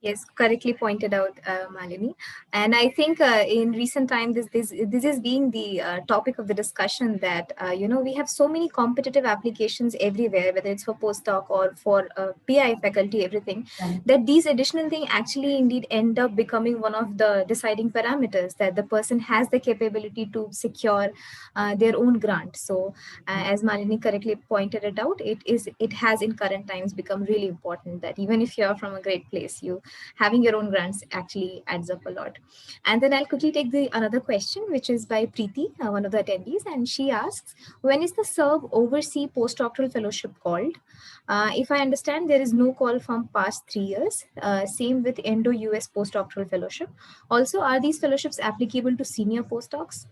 A: Yes, correctly pointed out, Malini. And I think in recent time, this is being the topic of the discussion that we have so many competitive applications everywhere, whether it's for postdoc or for PI faculty, everything.
B: Right.
A: That these additional things actually indeed end up becoming one of the deciding parameters that the person has the capability to secure their own grant. So, as Malini correctly pointed it out, it has in current times become really important that even if you are from a great place, you having your own grants actually adds up a lot. And then I'll quickly take the another question, which is by Preeti, one of the attendees, and she asks, when is the SERB Oversee Postdoctoral Fellowship called? If I understand, there is no call from past 3 years. Same with Indo-US Postdoctoral Fellowship. Also, are these fellowships applicable to senior postdocs?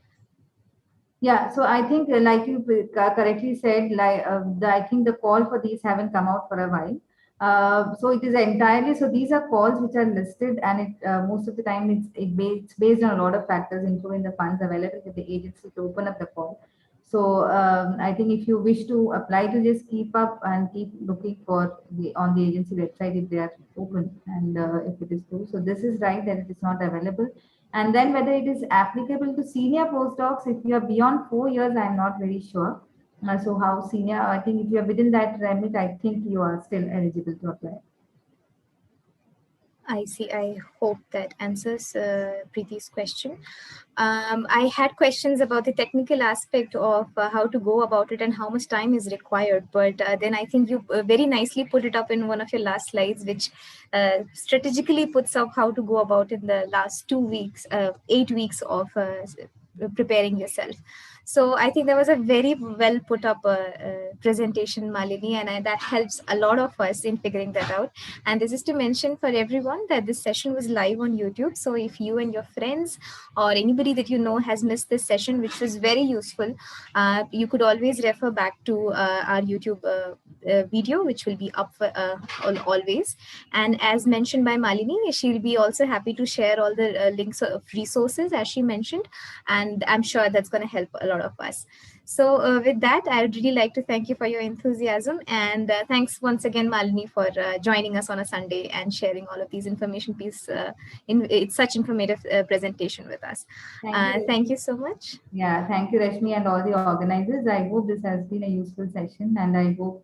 B: Yeah, so I think, like you correctly said, I think the call for these haven't come out for a while. So it is entirely, so these are calls which are listed, and most of the time it's based on a lot of factors, including the funds available with the agency to open up the call. So I think if you wish to apply, to just keep up and keep looking for on the agency website if they are open, and if it is true. So this is right that it is not available. And then whether it is applicable to senior postdocs, if you are beyond 4 years, I'm not very sure. So how senior, I think if you are within that remit, I think you are still eligible to apply.
A: I see. I hope that answers Preeti's question. I had questions about the technical aspect of how to go about it and how much time is required. But then I think you very nicely put it up in one of your last slides, which strategically puts up how to go about in the last 2 weeks, 8 weeks of preparing yourself. So I think that was a very well put up presentation, Malini, and that helps a lot of us in figuring that out. And this is to mention for everyone that this session was live on YouTube. So if you and your friends or anybody that you know has missed this session, which was very useful, you could always refer back to our YouTube video, which will be up for, always. And as mentioned by Malini, she'll be also happy to share all the links of resources as she mentioned, and I'm sure that's going to help a lot of us. So with that, I would really like to thank you for your enthusiasm, and thanks once again, Malini, for joining us on a Sunday and sharing all of these information piece in such informative presentation with us. Thank you so much.
B: Yeah, thank you, Rashmi, and all the organizers. I hope this has been a useful session, and I hope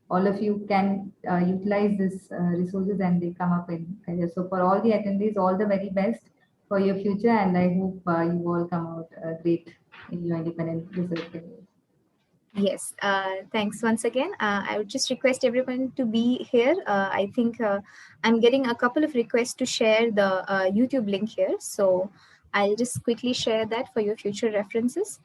B: all of you can utilize this resources and they come up in career. So for all the attendees, all the very best for your future, and I hope you all come out great in your independent research career.
A: Yes, thanks once again. I would just request everyone to be here. I think I'm getting a couple of requests to share the YouTube link here. So I'll just quickly share that for your future references.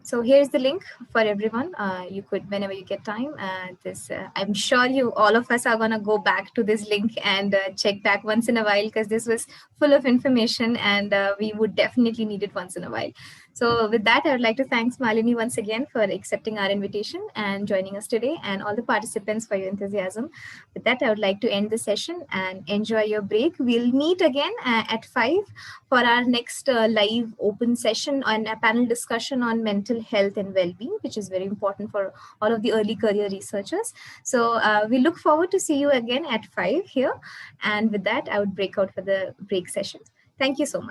A: So here's the link for everyone. You could, whenever you get time, I'm sure all of us are gonna go back to this link and check back once in a while, because this was full of information and we would definitely need it once in a while. So with that, I would like to thank Malini once again for accepting our invitation and joining us today, and all the participants for your enthusiasm. With that, I would like to end the session and enjoy your break. We'll meet again at 5 for our next live open session on a panel discussion on mental health and well-being, which is very important for all of the early career researchers. So we look forward to see you again at 5 here. And with that, I would break out for the break session. Thank you so much.